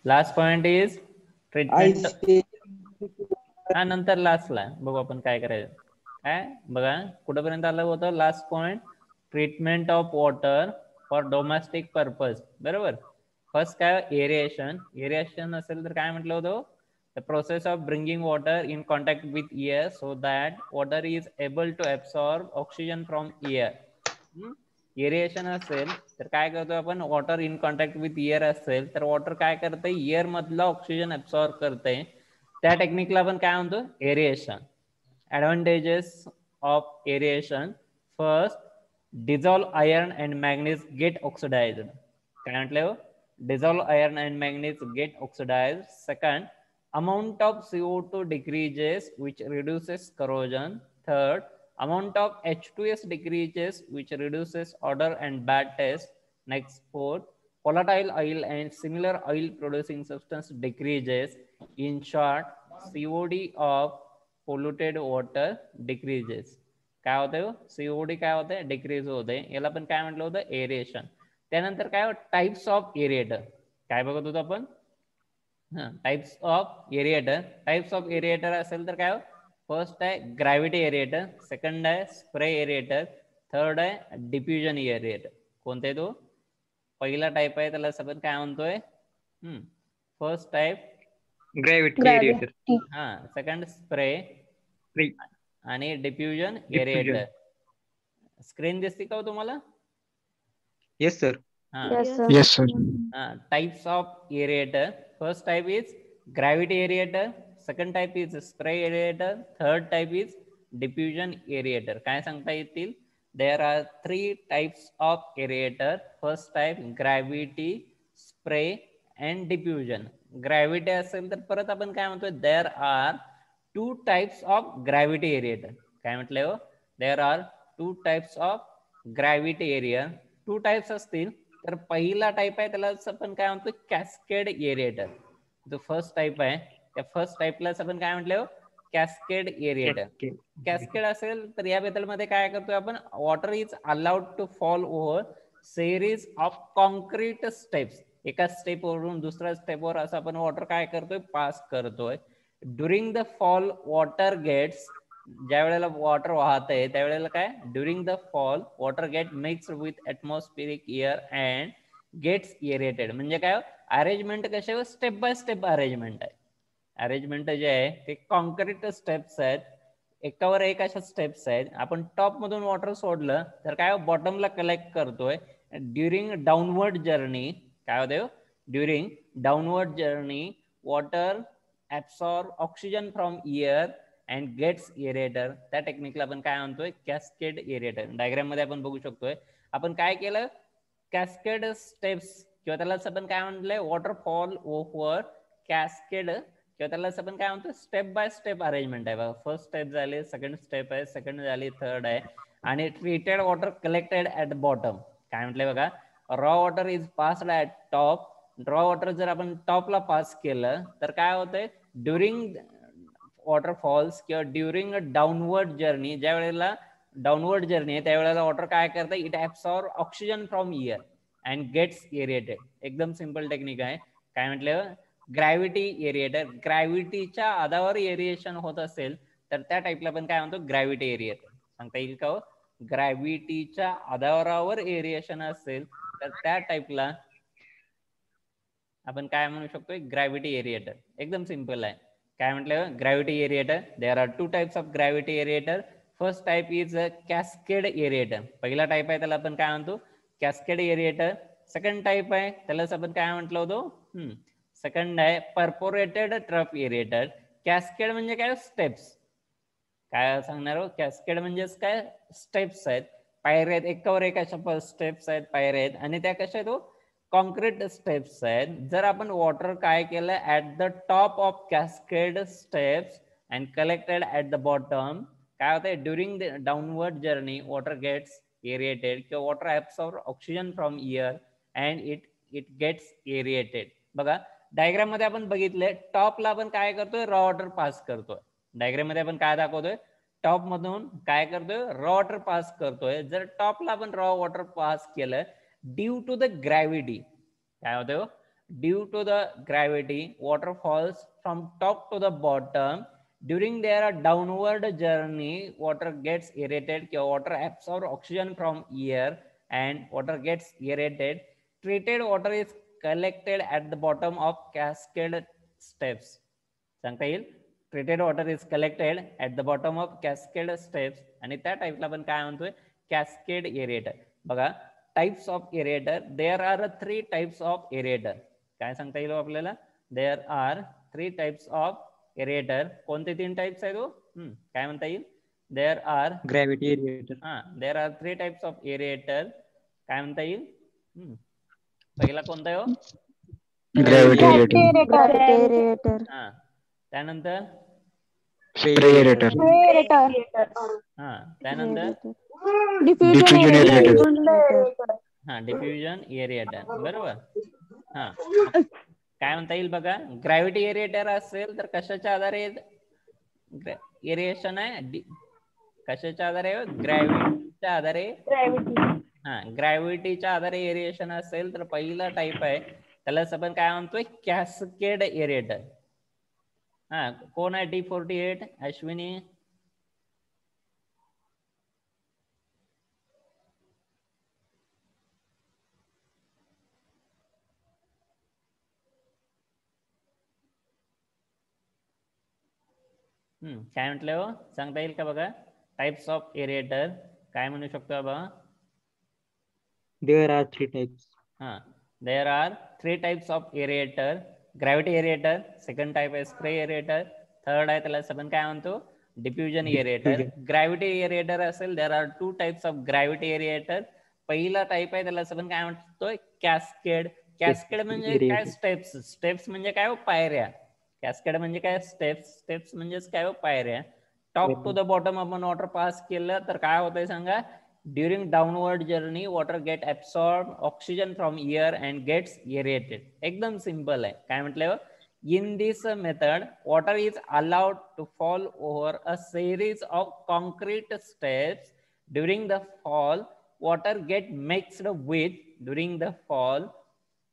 Last point is treatment. हा नंतर लास्टला बघू आपण काय करायचं. काय बघा कुठपर्यंत आलं होतं last point, treatment of water for domestic purpose. बरोबर. फर्स्ट काय एरिएशन. एरिएशन असेल तर काय म्हटलं होतं, the process of bringing water in contact with air so that water is able to absorb oxygen from air. Aeration असेल तर काय करतो आपण, water in contact with air असेल तर वॉटर काय करते, एअर मधला ऑक्सिजन ऍब्सॉर्ब करते. त्या टेक्निकला आपण काय म्हणतो, aeration. Advantages of aeration. First, dissolve iron and manganese get oxidised. काय म्हटलं, dissolve iron and manganese get oxidised. Second, amount of CO2 decreases which reduces corrosion. Third, amount of H2S decreases which reduces odor and bad taste. Next, fourth, volatile oil and similar oil producing substance decreases. In short, COD of polluted water decreases. काय होतं, COD काय होतं, decrease होते. याला पण काय म्हटलं होतं, एरिएशन. त्यानंतर काय टाइप्स ऑफ एरिएटर. काय बघत होतो आपण, टाइप्स ऑफ एरिएटर. टाइप्स ऑफ एरिएटर असेल तर काय, फर्स्ट आहे ग्रॅव्हिटी एरिएटर, सेकंड आहे स्प्रे एरिएटर, थर्ड आहे डिफ्युजन एरिएटर. कोणता आहे तो, पहिला टाइप आहे त्याला आपण काय म्हणतोय, फर्स्ट टाइप ग्रॅव्हिटी एरिएटर, हा सेकंड स्प्रे आणि डिफ्युजन एरिएटर. स्क्रीन दिसते का तुम्हाला? Yes sir. Yes, sir. Types of aerator. First type is gravity aerator, second type is spray aerator, third type is diffusion aerator. काय सांगता येतील? There are 3 types of aerator. First type gravity, spray and diffusion. Gravity असेल तर परत आपण काय म्हणतोय, there are 2 types of gravity aerator. काय म्हटलंय हो, there are 2 types of gravity aerator. 2 types असतील तर पहिला टाइप आहे त्याला आपण काय म्हणतो, कॅस्केड एरिएटर. जो फर्स्ट टाइप आहे त्या फर्स्ट टाइपला आपण काय म्हटलं, कॅस्केड एरिएटर. कॅस्केड असेल तर या मेथडमध्ये काय करतोय आपण, water is allowed to fall over series of concrete steps. एका स्टेपवरून दुसऱ्या स्टेपवर असं आपण वॉटर काय करतोय, पास करतोय. During the fall water gets, ज्या वेळेला वॉटर वाहतंय त्यावेळेला काय, during the fall water get mixed with atmospheric air and gets aerated. म्हणजे काय, अरेंजमेंट कशावर, स्टेप बाय स्टेप अरेंजमेंट आहे. अरेंजमेंट जे आहे ते कॉन्क्रीट स्टेप्स आहेत, एकावर एक अशा स्टेप्स आहेत. आपण टॉप मधून वॉटर सोडलं तर काय बॉटमला कलेक्ट करतोय. ड्युरिंग डाऊनवर्ड जर्नी काय होतं, during downward journey water absorb oxygen from air and gets aerator. त्या टेक्निकला आपण काय म्हणतोय, कॅस्केड एरिएटर. डायग्राम मध्ये आपण बघू शकतोय. आपण काय केलं, कॅस्केड स्टेप्स किंवा त्याला आपण काय म्हटलंय, वॉटरफॉल ओव्हर कॅस्केड किंवा त्याला आपण काय म्हणतो, स्टेप बाय स्टेप अरेंजमेंट आहे. बघा फर्स्ट स्टेप झाली, सेकंड स्टेप आहे, सेकंड झाली, थर्ड आहे. आणि treated water collected at bottom. काय म्हटलंय बघा, raw water is passed at top. Raw water जर आपण टॉपला पास केलं तर काय होतंय, ड्युरिंग वॉटरफॉल्स किंवा ड्युरिंग डाऊनवर्ड जर्नी, ज्या वेळेला डाऊनवर्ड जर्नी आहे त्यावेळेला वॉटर काय करतं, it absorb oxygen from air and gets aerated. एकदम सिंपल टेक्निक आहे. काय म्हटलं, ग्रॅव्हिटी एरिएटर. ग्रॅव्हिटीच्या आधारावर एरिएशन होत असेल तर त्या टाइपला पण काय म्हणतो, ग्रॅव्हिटी एरिएटर. सांगता येईल का हो, ग्रॅव्हिटीच्या आधारावर एरिएशन असेल तर त्या टाइपला आपण काय म्हणू शकतो, ग्रॅव्हिटी एरिएटर. एकदम सिंपल आहे. काय म्हटलं, gravity aerator. There are 2 types of gravity aerator. First type is cascade aerator. पहिला टाइप आहे त्याला आपण काय म्हणतो, कॅस्केड एरिएटर. सेकंड टाइप आहे त्याला आपण काय म्हटलं होतं, सेकंड आहे परपोरेटेड ट्रफ एरिएटर. कॅस्केड म्हणजे काय, स्टेप्स. काय सांगणार हो, कॅस्केड म्हणजेच काय, स्टेप्स आहेत, पायऱ्या आहेत, एकावर एक अशा स्टेप्स आहेत, पायऱ्या आहेत. आणि त्या कशा आहेत, कॉन्क्रीट स्टेप्स आहेत. जर आपण वॉटर काय केलं, at the top of cascade steps and collected at the bottom, काय होतंय, during the downward journey water gets aerated किंवा water absorb oxygen from air and it gets aerated. बघा डायग्राम मध्ये आपण बघितलंय, टॉपला आपण काय करतोय, रॉ वॉटर पास करतोय. डायग्राम मध्ये आपण काय दाखवतोय, टॉप मधून काय करतोय, रॉ वॉटर पास करतोय. जर टॉपला आपण रॉ वॉटर पास केलं, ड्यू टू द ग्रॅव्हिटी काय होतं, due to the gravity water falls from top to the bottom. During their downward journey water gets aerated किंवा water absorb oxygen from air and water gets aerated. Treated water is collected at the bottom of cascade steps. सांगता येईल, treated water is collected at the bottom of cascade steps. आणि त्या टाईपला आपण काय म्हणतोय, cascade aerator. बघा, types of aerator, there are 3 types of aerator. काय सांगता येईल आपल्याला, there are 3 types of aerator. कोणते 3 टाइप्स आहेत, काय म्हणता येईल, there are gravity aerator. There are 3 types of aerator. काय म्हणता येईल, पहिला कोणता आहे हो, ग्रॅव्हिटी एरिएटर. त्यानंतर स्प्रे एरिएटर. त्यानंतर डिफ्युजन एरिएटर. डिफ्युजन एरिएटर. बरोबर. काय म्हणता येईल बघा, ग्रॅव्हिटी एरिएटर असेल तर कशाच्या आधारे एरिएशन आहे, कशाच्या आधारे, ग्रॅव्हिटीच्या आधारे. ग्रॅव्हिटीच्या आधारे एरिएशन असेल तर पहिला टाइप आहे, त्यालाच आपण काय म्हणतोय, कॅस्केड एरिएटर. कोण आहे D48, अश्विनी? काय म्हटलं हो, सांगता येईल का बघा, टाइप्स ऑफ एरिएटर काय म्हणू शकतो बाबा? There are 3 types. There are 3 types of aerator. Gravity aerator, second type आहे spray aerator, third आहे त्याला आपण काय म्हणतो, diffusion aerator. Gravity aerator असेल, there are 2 types of gravity aerator. पहिला टाइप आहे त्याला आपण काय म्हणतोय, कॅस्केड. कॅस्केड म्हणजे काय, स्टेप्स. स्टेप्स म्हणजे काय, पायऱ्या. कॅस्केड म्हणजे काय, स्टेप्स. स्टेप्स म्हणजेच काय, पायऱ्या. टॉप टू द बॉटम आपण वॉटर पास केलं तर काय होतंय सांगा, during downward journey water get absorb oxygen from air and gets aerated. एकदम सिंपल आहे. काय म्हटलं, in this method water is allowed to fall over a series of concrete steps. During the fall water get mixed with during the fall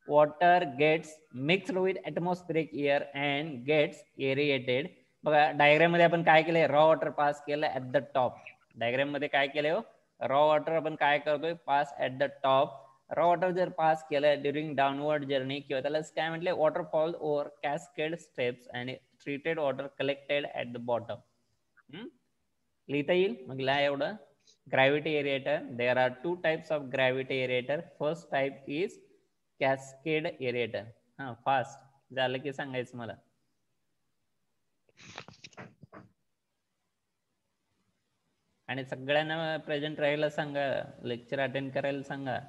water gets mixed with atmospheric air and gets aerated. बघा, diagram मध्ये आपण काय केलंय, raw water pass केलं at the top. Diagram मध्ये काय केलंय हो, रॉ वॉटर आपण काय करतोय, pass at the top. Raw water जर पास केलं ड्युरिंग डाउनवर्ड जर्नी किंवा त्याला काय म्हटलंय, water fall over cascade steps and treated water collected at the bottom. लिहिता येईल, मग लिहा एवढं. Gravity aerator, there are 2 types of gravity aerator. First type is cascade aerator. Fast झालं की सांगायचं मला. आणि सगळ्यांना प्रेझेंट राहायला सांगा, लेक्चर अटेंड करायला सांगा.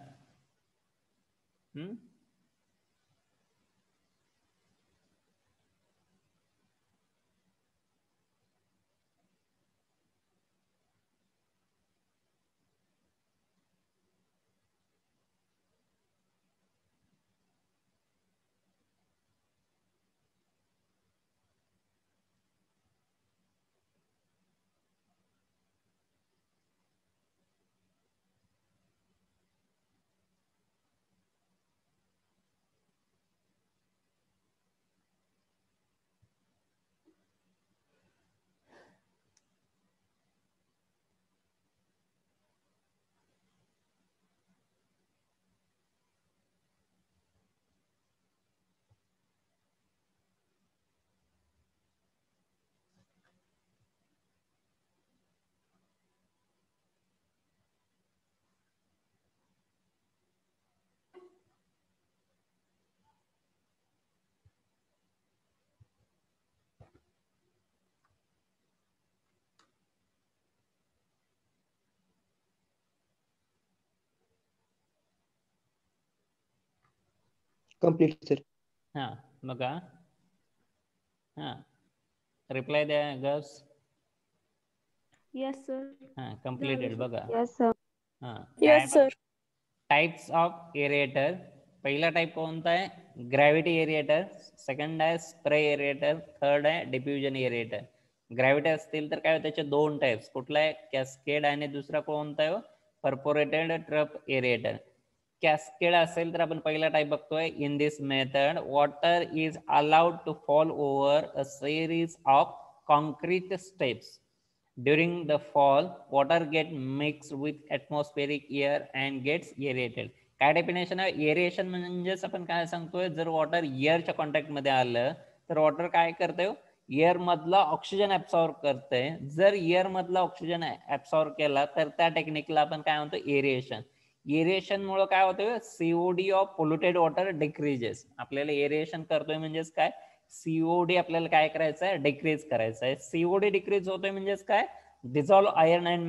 Complete, sir. बघा, रिप्लाय द्या गर्ल्स. Yes sir. कम्प्लीटेड. बघा, yes sir. Yes sir. Types of aerator. पहिला टाइप कोणता आहे, ग्रॅव्हिटी एरिएटर. सेकंड आहे स्प्रे एरिएटर. थर्ड आहे डिफ्युजन एरिएटर. ग्रॅव्हिटी असतील तर काय त्याचे दोन टाइप्स, कुठला आहे कॅस्केड आणि दुसरा कोणता आहे परपोरेटेड ट्रफ एरिएटर. कॅस्केड असेल तर आपण पहिला टाइप बघतोय. In this method water is allowed to fall over a series of concrete steps. During the fall, water get mixed with atmospheric air and gets aerated. काय डेफिनेशन आहे aeration म्हणजेच आपण काय सांगतोय, जर वॉटर एअरच्या कॉन्टॅक्ट मध्ये आलं तर वॉटर काय करतंय, एअर मधला ऑक्सिजन ऍब्सॉर्ब करतंय. जर एअर मधला ऑक्सिजन ऍब्सॉर्ब केला तर त्या टेक्निकला आपण काय म्हणतो एरिएशन. एरिएशन मुळे काय होतं, COD of polluted water decreases. आपल्याला एरिएशन करतोय म्हणजेच काय, सीओडी आपल्याला काय करायचं आहे, डिक्रीज करायचं आहे. सीओडी डिक्रीज होतोय म्हणजेच काय, डिझॉल्व आयर्न अँड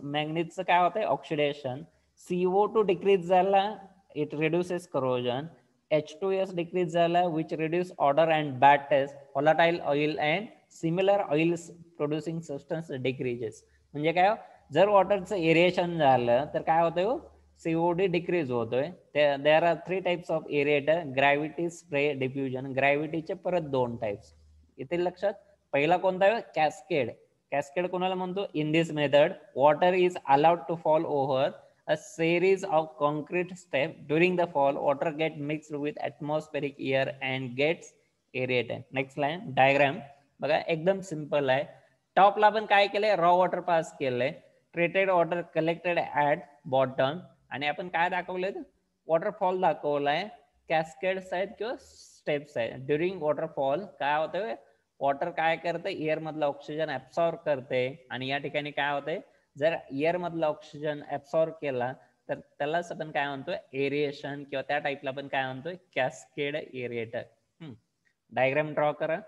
मॅग्नेटचं काय होतंय ऑक्सिडेशन. CO2 डिक्रीज झाला, it reduces corrosion. H2S decrease झाला, which reduce odour and bad taste. Volatile oil and similar oils producing substance decreases. म्हणजे काय, जर वॉटरचं एरिएशन झालं तर काय होतंय, सीओडी डिक्रीज होतोय. There are 3 types of aerator, gravity, spray, diffusion. ग्रॅव्हिटीचे परत 2 टाइप्स इथे लक्षात. पहिला कोणता आहे कॅस्केड. कॅस्केड कोणाला म्हणतो, in this method water is allowed to fall over a series of concrete steps. During the fall, water gets mixed with atmospheric air and gets aerated. Next line diagram बघा एकदम simple आहे. टॉपला आपण काय केलंय, raw water pass केलंय, treated water collected at bottom, आणि आपण काय दाखवलंय, वॉटरफॉल दाखवलाय. कॅस्केड्स आहेत किंवा स्टेप्स आहेत. ड्युरिंग वॉटरफॉल काय होतं, वॉटर काय करते, एअर मधला ऑक्सिजन ऍब्सॉर्ब करते. आणि या ठिकाणी काय होतंय, जर एअर मधला ऑक्सिजन ऍब्सॉर्ब केला तर त्यालाच आपण काय म्हणतोय एरिएशन, किंवा त्या टाइपला आपण काय म्हणतोय कॅस्केड एरिएटर. डायग्राम ड्रॉ करा.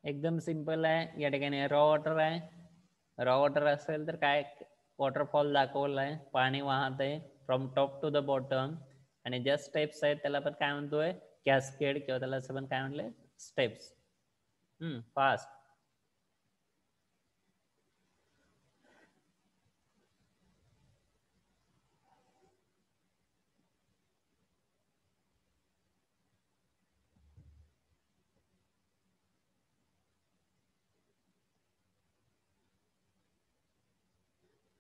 एकदम सिंपल आहे. या ठिकाणी रॉ वॉटर आहे. रॉ वॉटर असेल तर काय, वॉटरफॉल दाखवलाय, पाणी वाहत आहे from top to the bottom. आणि ज्या स्टेप्स आहेत त्याला आपण काय म्हणतोय कॅस्केड, किंवा त्याला आपण काय म्हणलंय स्टेप्स. फास्ट.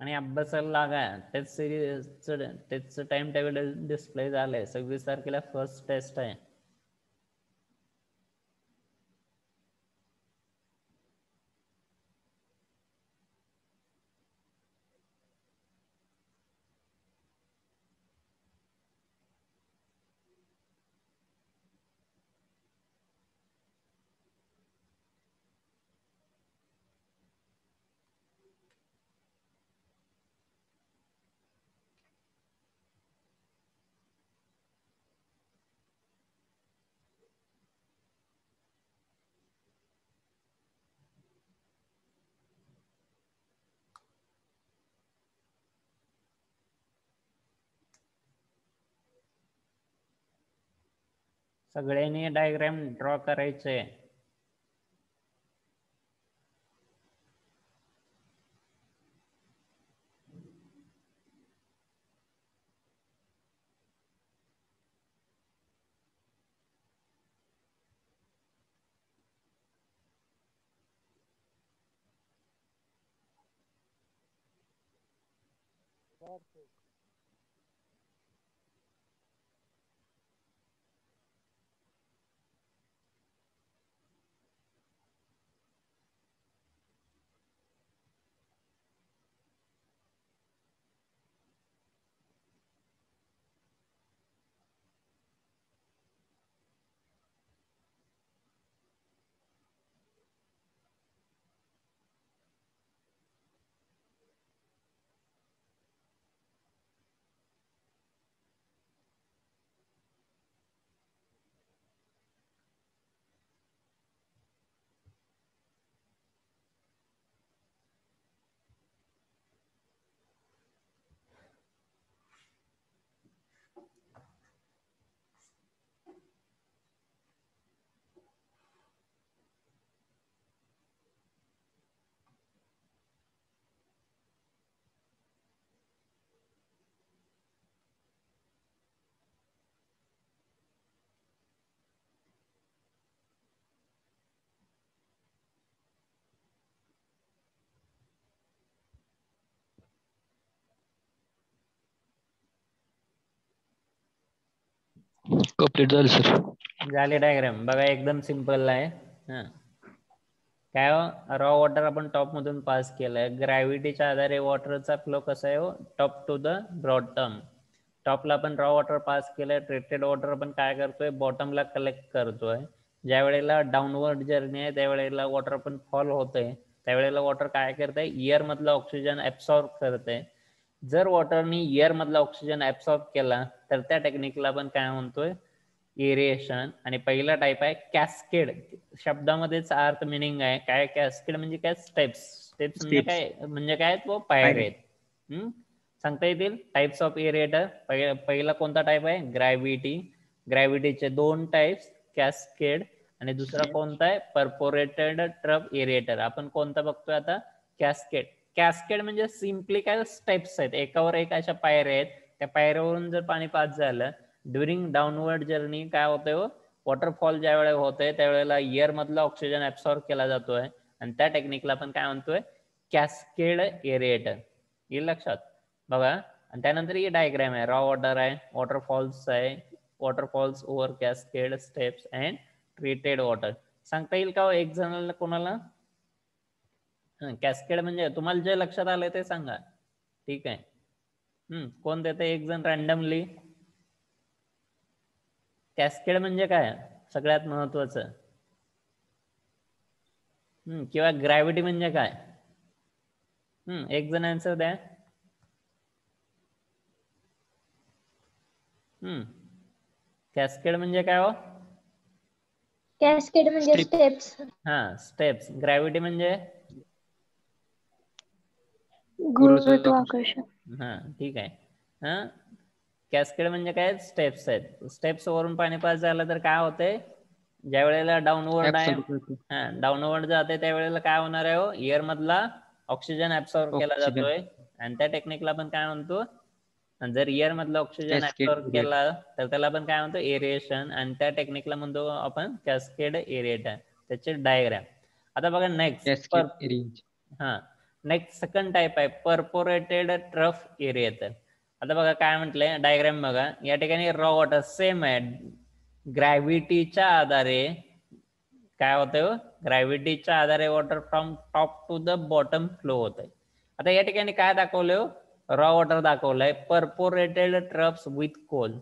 आणि अभ्यासाला लागा. टेस्ट सिरीजचं टेस्टचं टाइम टेबल डिस्प्ले झालंय. 26 तारखेला फर्स्ट टेस्ट आहे. सगळ्यांनी डायग्राम ड्रॉ करायचे. कम्प्लीट झालं सर. झाली डायग्राम बघा, एकदम सिंपल आहे. हा काय हो, रॉ वॉटर आपण टॉप मधून पास केलंय. ग्रॅव्हिटीच्या आधारे वॉटरचा फ्लो कसा आहे हो, टॉप टू द बॉटम. टॉपला आपण रॉ वॉटर पास केलंय. ट्रीटेड वॉटर आपण काय करतोय, बॉटमला कलेक्ट करतोय. ज्या वेळेला डाऊनवर्ड जर्नी आहे त्यावेळेला वॉटर पण फॉल होतंय, त्यावेळेला वॉटर काय करतंय, एअर मधला ऑक्सिजन ऍब्सॉर्ब करतंय. जर वॉटरनी एअर मधला ऑक्सिजन ऍब्सॉर्ब केला तर त्या टेक्निकला आपण काय म्हणतोय, एरिएशन. आणि पहिला टाईप आहे कॅस्केड. शब्दामध्येच अर्थ मिनिंग आहे. काय कॅस्केड म्हणजे काय, स्टेप्स. स्टेप्स म्हणजे काय, म्हणजे काय तो पायऱ्या आहेत. सांगता येतील टाइप्स ऑफ एरिएटर. पहिला कोणता टाईप आहे, ग्रॅव्हिटी. ग्रॅव्हिटीचे दोन टाइप्स, कॅस्केड आणि दुसरा कोणता आहे, परपोरेटेड ट्रफ एरिएटर. आपण कोणता बघतोय आता, कॅस्केड. कॅस्केड म्हणजे सिम्पली काय, स्टेप्स आहेत, एकावर एक अशा पायऱ्या आहेत. त्या पायऱ्यावरून जर पाणी पास झालं ड्युरिंग डाऊनवर्ड जर्नी काय होतंय हो, वॉटरफॉल ज्या वेळेला होतंय त्यावेळेला एअर मधला ऑक्सिजन ऍब्सॉर्ब केला जातोय आणि त्या टेक्निकला आपण काय म्हणतोय, कॅस्केड एरिएटर. येईल लक्षात बघा. आणि त्यानंतर ही डायग्राम आहे, रॉ वॉटर आहे, वॉटरफॉल्स आहे, waterfalls over cascade steps and treated water. सांगता येईल का हो एक जणाला कोणाला, कॅस्केड म्हणजे तुम्हाला जे लक्षात आलंय ते सांगा. ठीक आहे, कोण देते एक जण रॅन्डमली. कॅस्केड म्हणजे काय सगळ्यात महत्वाचं, किंवा ग्रॅव्हिटी म्हणजे काय, एक जण आन्सर द्या. कॅस्केड म्हणजे काय हो, कॅस्केड म्हणजे स्टेप्स. हा स्टेप्स. ग्रॅव्हिटी म्हणजे गुरुत्वाकर्षण. हा ठीक आहे. हा कॅस्केड म्हणजे काय, स्टेप्स आहेत. स्टेप्स वरून पाणी पास झालं तर काय होतंय, ज्या वेळेला डाऊनवर्ड आहे, हा डाऊनवर्ड जाते त्यावेळेला काय होणार आहे हो, एअर मधला ऑक्सिजन ऍब्सॉर्ब केला जातोय आणि त्या टेक्निकला आपण काय म्हणतो, जर एअर मधला ऑक्सिजन ऍब्सॉर्ब केला तर त्याला आपण काय म्हणतो, एरिएशन. आणि त्या टेक्निकला म्हणतो आपण कॅस्केड एरिएटर. त्याचे डायग्राम आता बघा. नेक्स्ट हा नेक्स्ट सेकंड टाइप आहे परपोरेटेड ट्रफ एरिएटर. आता बघा काय म्हटलंय, डायग्राम बघा. या ठिकाणी रॉ वॉटर सेम आहे, ग्रॅव्हिटीच्या आधारे काय होतं, ग्रॅव्हिटीच्या आधारे water from top to the bottom flow होत आहे. आता या ठिकाणी काय दाखवलंय हो, रॉ वॉटर दाखवलंय, परपोरेटेड ट्रफ्स विथ कोल.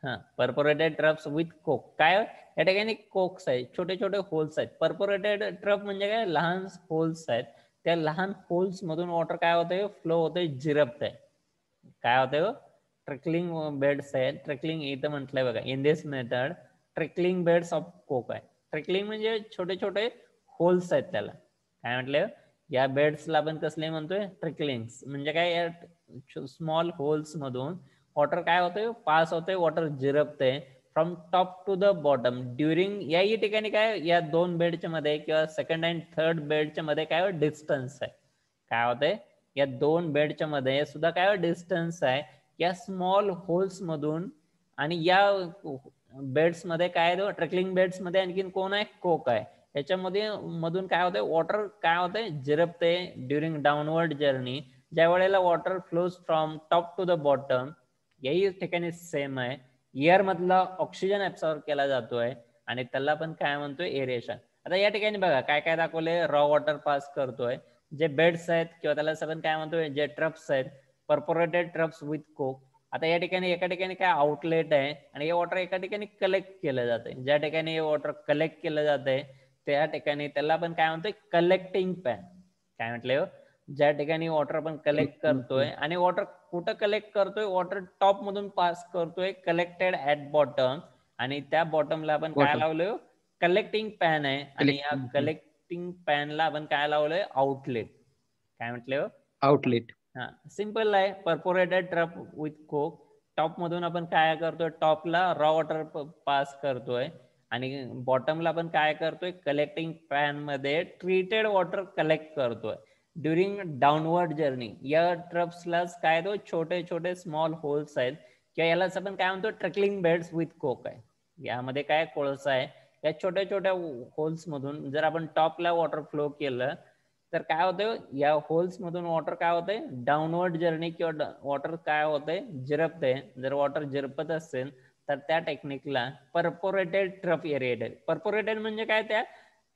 हा परपोरेटेड ट्रफ्स विथ कोक. काय या ठिकाणी कोक्स आहेत, छोटे छोटे होल्स आहेत. परपोरेटेड ट्रफ म्हणजे काय, लहान होल्स आहेत. त्या लहान होल्स मधून वॉटर काय होतंय, फ्लो होतंय, जिरपत आहे. काय होतंय हो, ट्रिकलिंग बेड्स आहेत. ट्रिकलिंग इथं म्हटलंय बघा, in this method trickling beds of coke आहे. ट्रिकलिंग म्हणजे छोटे छोटे होल्स आहेत त्याला. काय म्हटलं, या बेड्सला आपण कसले म्हणतोय, ट्रिकलिंग्स. म्हणजे काय, या स्मॉल होल्स मधून वॉटर काय होतंय, पास होतंय, वॉटर जिरपतंय from top to the bottom during. याही ठिकाणी काय, या दोन बेडच्या मध्ये किंवा सेकंड अँड थर्ड बेडच्या मध्ये काय डिस्टन्स आहे. काय होतंय, या दोन बेडच्या मध्ये सुद्धा काय डिस्टन्स आहे या स्मॉल होल्स मधून. आणि या बेड्स मध्ये काय, ट्रिकलिंग बेड्स मध्ये आणखीन कोण आहे, कोक आहे. याच्यामध्ये मधून काय होतंय, वॉटर काय होतंय, जिरपते ड्युरिंग डाऊनवर्ड जर्नी. ज्या वेळेला water flows from top to the bottom. याही ठिकाणी सेम आहे, एअर मधला ऑक्सिजन ऍब्सॉर्ब केला जातोय आणि त्याला पण काय म्हणतोय, एरिएशन. आता या ठिकाणी बघा काय काय दाखवले, रॉ वॉटर पास करतोय, जे बेड्स आहेत किंवा त्याला आपण काय म्हणतोय, जे ट्रफ्स आहेत, परपोरेटेड ट्रफ्स विथ कोक. आता या ठिकाणी एका ठिकाणी काय आउटलेट आहे आणि हे वॉटर एका ठिकाणी कलेक्ट केलं जाते. ज्या ठिकाणी हे वॉटर कलेक्ट केलं जाते त्या ठिकाणी त्याला आपण काय म्हणतोय, कलेक्टिंग पॅन. काय म्हटलंय, ज्या ठिकाणी वॉटर आपण कलेक्ट करतोय आणि वॉटर कुठं कलेक्ट करतोय, वॉटर टॉप मधून पास करतोय, कलेक्टेड ऍट बॉटम. आणि त्या बॉटमला आपण काय लावलोय, कलेक्टिंग पॅन आहे. आणि या कलेक्टिंग पॅनला आपण काय लावलंय, आउटलेट. काय म्हटलं, आउटलेट. हा सिंपल आहे, परपोरेटेड ट्रफ विथ कोक. टॉप मधून आपण काय करतोय, टॉपला रॉ वॉटर पास करतोय आणि बॉटमला आपण काय करतोय, कलेक्टिंग पॅन मध्ये ट्रीटेड वॉटर कलेक्ट करतोय ड्युरिंग डाऊनवर्ड जर्नी. या ट्रफ्सलाच काय तो छोटे छोटे स्मॉल होल्स आहेत किंवा यालाच आपण काय म्हणतो, ट्रिकलिंग बेड्स विथ कोक आहे. यामध्ये काय कोळसा आहे, या छोट्या छोट्या होल्स मधून जर आपण टॉपला वॉटर फ्लो केलं तर काय होतंय, या होल्स मधून वॉटर काय होतंय, डाऊनवर्ड जर्नी किंवा वॉटर काय होतंय, जिरपतंय. जर वॉटर जिरपत असेल तर त्या टेक्निकला परपोरेटेड ट्रफ एरिएटेड. परपोरेटेड म्हणजे काय, त्या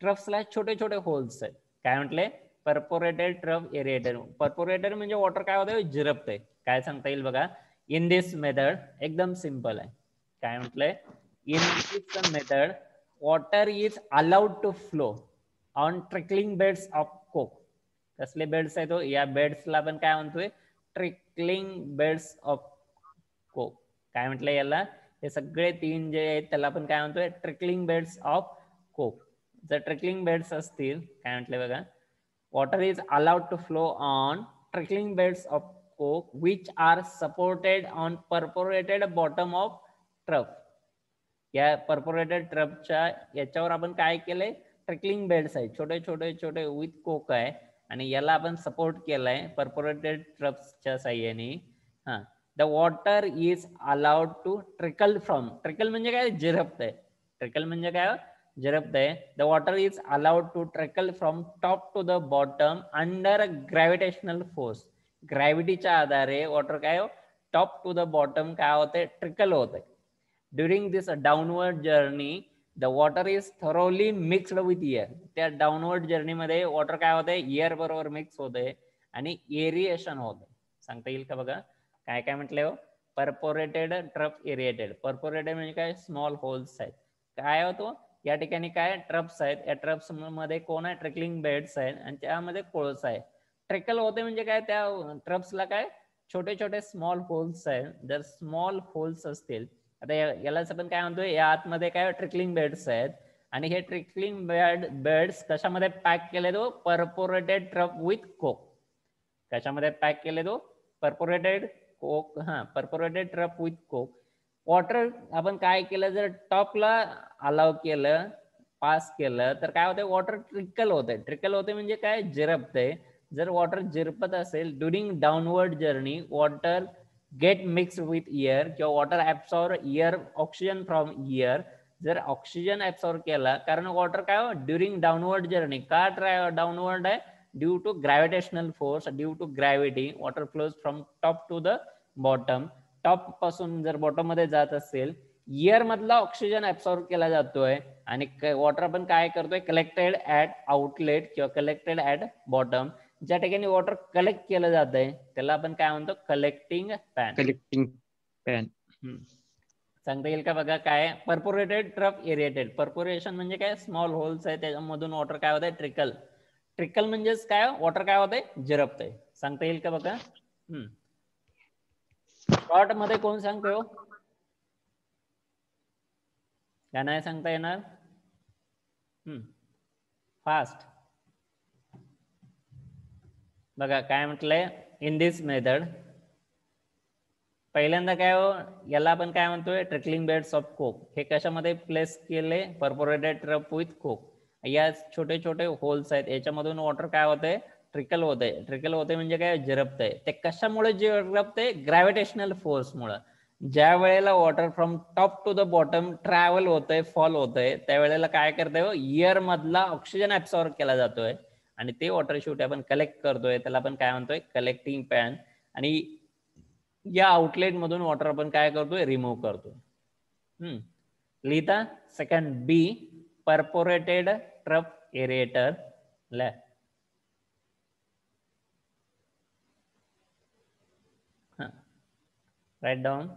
ट्रफ्सला छोटे छोटे होल्स आहेत. काय म्हटले, परपोरेटेड ट्रफ एरिएटेड. परपोरेटेड म्हणजे वॉटर काय होतं, झिरपतंय. काय सांगता येईल बघा, इन दिस मेथड एकदम सिंपल आहे. काय म्हटलंय, in this method water is allowed to flow on trickling beds of coke. कसले बेड्स आहेत, या बेड्सला आपण काय म्हणतोय, ट्रिकलिंग बेड्स ऑफ कोक. काय म्हटलंय याला, हे सगळे तीन जे आहेत त्याला आपण काय म्हणतोय, ट्रिकलिंग बेड्स ऑफ कोक. जर ट्रिकलिंग बेड्स असतील, काय म्हटलंय बघा, water is allowed to flow on trickling beds of coke which are supported on perforated bottom of trough. या परपोरेटेड ट्रफच्या याच्यावर आपण काय केलंय, ट्रिकलिंग बेड्स आहे, छोटे छोटे छोटे विथ कोक आहे, आणि याला आपण सपोर्ट केलाय परपोरेटेड ट्रफच्या साह्याने. हा, the water is allowed to trickle from. Trickle म्हणजे काय, झिरपतंय. ट्रिकल म्हणजे काय, झिरपतंय. The water is allowed to trickle from top to the bottom under gravitational force. ग्रॅव्हिटीच्या आधारे वॉटर काय, टॉप टू द बॉटम काय होते, ट्रिकल होते. During this downward journey the water is thoroughly mixed with air. त्या downward जर्नीमध्ये water काय होते, air बरोबर मिक्स होते आणि एरिएशन होते. सांगता येईल का बघा, काय काय म्हटले हो, परपोरेटेड ट्रफ एरिएटेड. परपोरेटेड म्हणजे काय, स्मॉल होल्स आहेत. काय होतो, या ठिकाणी काय ट्रफ्स आहेत, या ट्रफ्स मध्ये कोण आहे, ट्रिकलिंग बेड्स आहेत, आणि त्यामध्ये कोळसा आहे. ट्रिकल होते म्हणजे काय, त्या ट्रफ्सला काय छोटे छोटे स्मॉल होल्स आहेत. जर स्मॉल होल्स असतील, आता यालाच आपण काय म्हणतोय, या आतमध्ये काय ट्रिकलिंग बेड्स आहेत, आणि हे ट्रिकलिंग बेड्स कशामध्ये पॅक केले, तो परपोरेटेड ट्रफ विथ कोक. कशामध्ये पॅक केले, तो परपोरेटेड कोक. हा, परपोरेटेड ट्रफ विथ कोक. वॉटर आपण काय केलं, जर टॉपला अलाव केलं, पास केलं, तर काय होतं, वॉटर ट्रिकल होते. ट्रिकल होते म्हणजे काय, झिरपते. जर वॉटर झिरपत असेल during downward journey water get mix with air, किंवा water absorb air oxygen from air. जर ऑक्सिजन ऍब्सॉर्ब केला, कारण वॉटर काय ड्युरिंग डाऊनवर्ड जर्नी, का डाऊनवर्ड आहे, due to gravitational force, due to gravity water flows from top to the bottom. Top पासून जर bottom मध्ये जात असेल, एअर मधला ऑक्सिजन ऍब्सॉर्ब केला जातोय, आणि वॉटर आपण काय करतोय, कलेक्टेड ऍट आउटलेट किंवा कलेक्टेड ऍट बॉटम. ज्या ठिकाणी वॉटर कलेक्ट केलं जात आहे त्याला आपण काय म्हणतो, कलेक्टिंग पॅन. Collecting pan. सांगता येईल का बघा, काय परपोरेटेड ट्रफ एरिएटेड. परपोरेशन म्हणजे काय, स्मॉल होल्स आहे, त्याच्यामधून वॉटर काय होत आहे, ट्रिकल. ट्रिकल म्हणजेच काय, वॉटर काय होत आहे, झिरपतंय. सांगता येईल का बघा. शॉर्ट मध्ये कोण सांगतोय हो, का नाही सांगता येणार, फास्ट बघा. काय म्हटलंय, इन दिस मेथड, पहिल्यांदा काय हो, याला आपण काय म्हणतोय, ट्रिकलिंग बेड्स ऑफ कोक. हे कशामध्ये प्लेस केले, परपोरेटेड ट्रफ विथ कोक. या छोटे छोटे होल्स आहेत, याच्यामधून वॉटर काय होतंय, ट्रिकल होतंय. ट्रिकल होते म्हणजे काय, झिरपतंय. ते कशामुळे झिरपतंय, ग्रॅव्हिटेशनल फोर्समुळे. ज्या वेळेला water from top to the bottom travel होतंय, फॉल होतंय, त्यावेळेला काय करतंय, एअर मधला ऑक्सिजन ऍब्सॉर्ब केला जातोय, आणि ते वॉटर शेवटी आपण कलेक्ट करतोय, त्याला आपण काय म्हणतोय, कलेक्टिंग पॅन. आणि या आउटलेट मधून वॉटर आपण काय करतोय, रिमूव्ह करतोय. लिहिता second B, perforated trough aerator. Right down.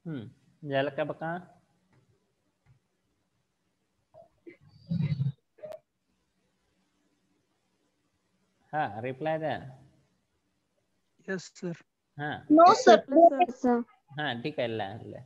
झालं का बघा? हा, रिप्लाय द्या. Yes, sir. हा नो सर. हा, ठीक आहे. लिहा.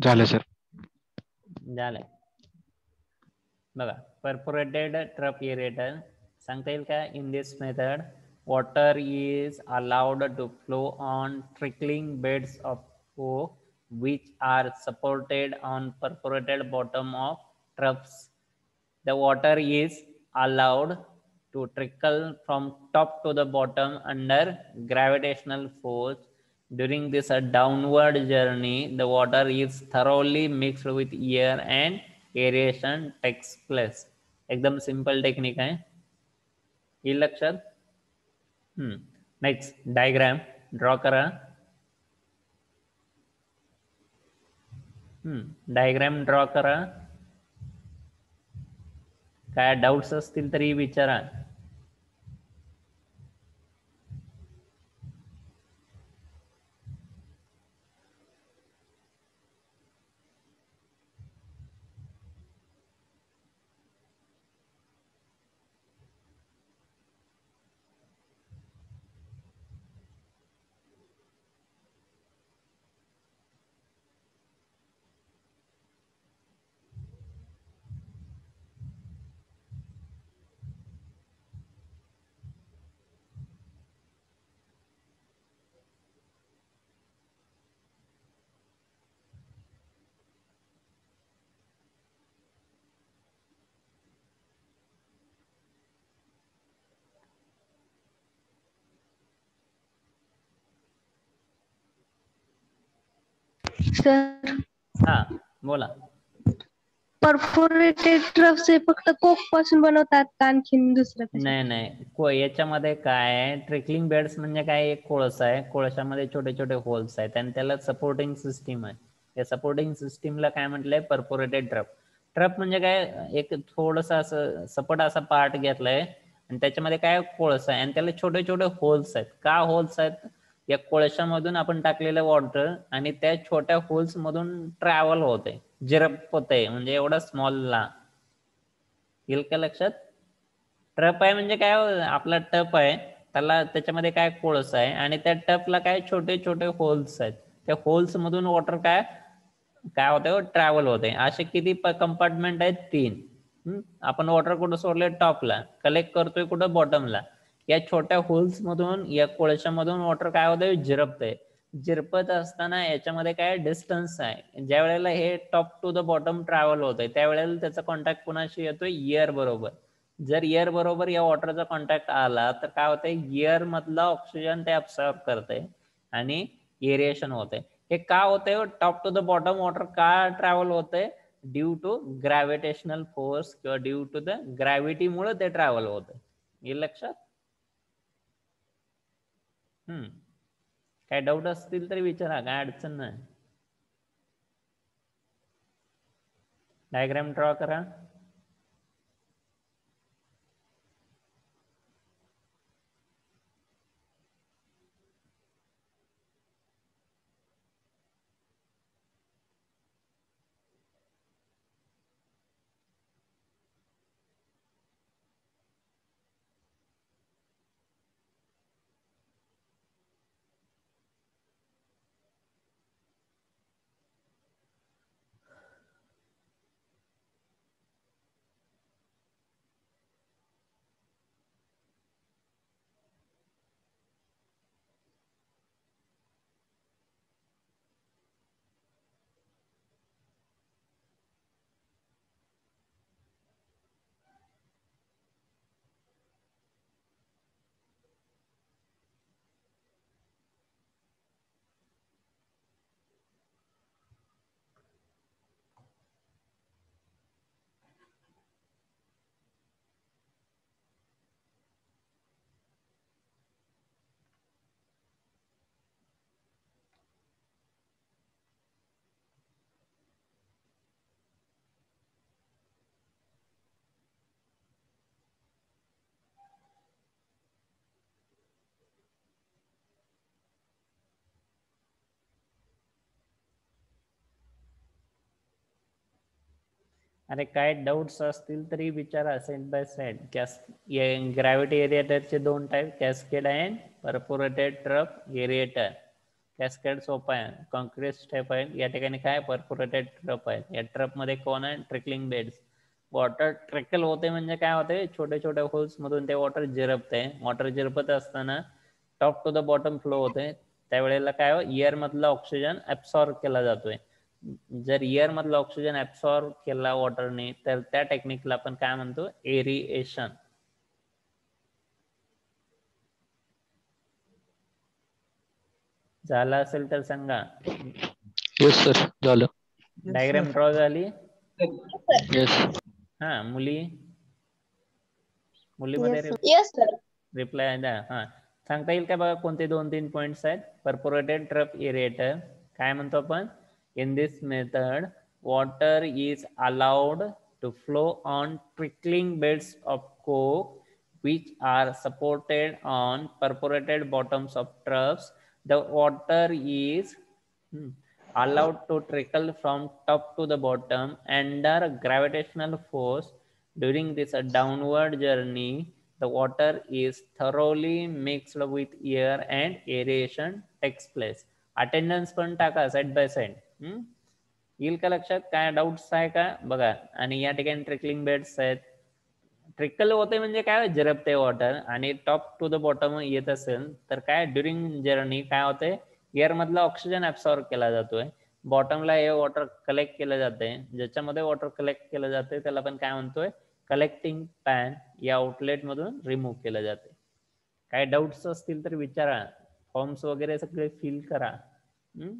झालं सर. झालंय बघा. परफोरेटेड ट्रफ एरेटर सांगता येईल का? In this method water is allowed to flow on trickling beds of coke which are supported on perforated bottom of troughs. The water is allowed to trickle from top to the bottom under gravitational force. During this downward journey, the water is thoroughly mixed with air and aeration takes place. एकदम simple technique आहे. येईल लक्षात? Next diagram draw करा. Diagram draw करा. काय doubts असतील तरी विचारा. सर, हा, बोला. परफोरेटेड ट्रफ्स हे फक्त कोक पासून बनवतात का आणखीन दुसरं कशा? नाही. याच्यामध्ये काय आहे, ट्रिकलिंग बेड्स म्हणजे काय, एक कोळसा आहे. कोळशामध्ये छोटे छोटे होल्स आहेत आणि त्याला सपोर्टिंग सिस्टीम आहे. या सपोर्टिंग सिस्टीमला काय म्हटलंय? Perforated trough. ट्रफ म्हणजे काय, एक थोडस असं सपट असा पार्ट घेतलाय आणि त्याच्यामध्ये काय कोळसा आहे आणि त्याला छोटे छोटे होल्स आहेत. का होल्स आहेत? या कोळशामधून आपण टाकलेलं वॉटर आणि त्या छोट्या होल्स मधून ट्रॅव्हल होते, जिरप होते, म्हणजे एवढा स्मॉलला. येईल का लक्षात? ट्रप आहे म्हणजे काय, आपला टप आहे, त्याच्यामध्ये काय कोळसा आहे आणि त्या टपला काय छोटे छोटे होल्स आहेत. त्या होल्स मधून वॉटर काय काय होतंय, ट्रॅव्हल होते. असे किती कंपार्टमेंट आहेत? 3. आपण वॉटर कुठं सोडले? टॉपला. कलेक्ट करतोय कुठं? बॉटमला. या छोट्या होल्स मधून, या कोळशामधून वॉटर काय होतंय? झिरपतंय. झिरपत असताना याच्यामध्ये काय डिस्टन्स आहे. ज्या वेळेला हे top to the bottom travel होतंय त्यावेळेला त्याचा कॉन्टॅक्ट कुणाशी येतोय? एअर बरोबर. जर एअर बरोबर या वॉटरचा कॉन्टॅक्ट आला तर काय होतंय? एअर मधला ऑक्सिजन ते अब्सॉर्ब करते आणि एरिएशन होते. हे का होतंय? Top to the bottom water का ट्रॅव्हल होतंय? ड्यू टू ग्रॅव्हिटेशनल फोर्स किंवा ड्यू टू द ग्रॅव्हिटीमुळे ते ट्रॅव्हल होतंय. हे लक्षात? काय डाऊट असतील तरी विचारा, काय अडचण नाही. डायग्राम ड्रॉ करा. अरे काय डाऊट्स असतील तरी विचारा साइड बाय साइड. ग्रॅव्हिटी एरिएटरचे दोन type, cascade and perforated trough aerator. Cascade सोपा आहे, कॉन्क्रीट स्टेप आहे. या ठिकाणी काय परफोरेटेड ट्रफ आहे. या ट्रफ मध्ये कोण आहे, ट्रिकलिंग बेड्स. वॉटर ट्रिकल होते म्हणजे काय होते, छोटे छोटे होल्स मधून ते वॉटर झिरपते. वॉटर झिरपत असताना top to the bottom flow होते. त्यावेळेला काय एअर मधला ऑक्सिजन ऍब्सॉर्ब केला जातोय. जर एअर मधला ऑक्सिजन ऍब्सॉर्ब केला वॉटरने तर त्या टेक्निकला आपण काय म्हणतो, एरिएशन. झालं असेल तर सांगा. येस सर झालं. डायग्राम ड्रॉ झाली. येस. हा मुलीमध्ये रिप्लाय द्या. हा सांगता येईल का बघा कोणते 2-3 पॉइंट्स आहेत. परफोरेटेड ट्रफ एरिएटर काय म्हणतो आपण, in this method water is allowed to flow on trickling beds of coke which are supported on perforated bottoms of troughs. The water is allowed to trickle from top to the bottom under gravitational force. During this downward journey, the water is thoroughly mixed with air and aeration takes place. Attendance पण टाका side by side. येईल का लक्षात, काय doubts आहे का बघा. आणि या ठिकाणी ट्रिकलिंग बेड्स आहेत. ट्रिकल होते म्हणजे काय, झिरपते वॉटर आणि टॉप टू द बॉटम येत असेल तर काय, ड्युरिंग जर्नी काय होते, एअर मधला ऑक्सिजन ऍब्सॉर्ब केला जातोय. बॉटमला हे वॉटर कलेक्ट केलं जाते. ज्याच्यामध्ये वॉटर कलेक्ट केलं जाते त्याला आपण काय म्हणतोय, कलेक्टिंग पॅन. या आउटलेट मधून रिमूव्ह केलं जाते. काय डाऊट्स असतील तर विचारा. फॉर्म्स वगैरे सगळे फिल करा.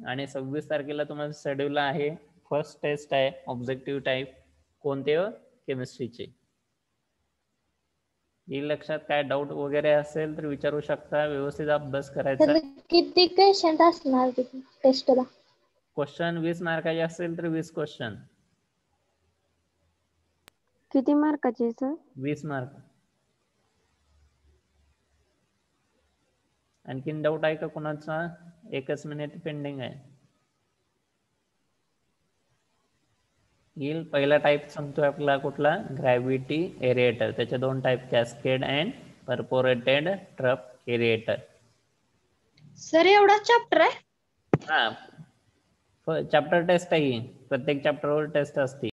आणि 26 तारखेला तुम्हाला शेड्यूल आहे. फर्स्ट टेस्ट आहे ऑब्जेक्टिव्ह टाईप. कोणते, केमिस्ट्रीचे. येईल लक्षात. काय डाऊट वगैरे असेल तर विचारू शकता. व्यवस्थित अभ्यास करायचा. किती क्वेश्चन असणार टेस्टला? क्वेश्चन 20 मार्काचे असेल तर 20 क्वेश्चन. किती मार्काचे सर? 20 मार्क. आणखीन डाऊट आहे का कोणाचा? 1 मिनिट पेंडिंग आहे. येईल. पहिला टाईप सांगतोय आपला कुठला, ग्रॅव्हिटी एरिएटर. त्याचे दोन type, cascade and perforated trough aerator. Sir एवढा चॅप्टर आहे? हा, चॅप्टर टेस्ट आहे. प्रत्येक चॅप्टरवर टेस्ट असते.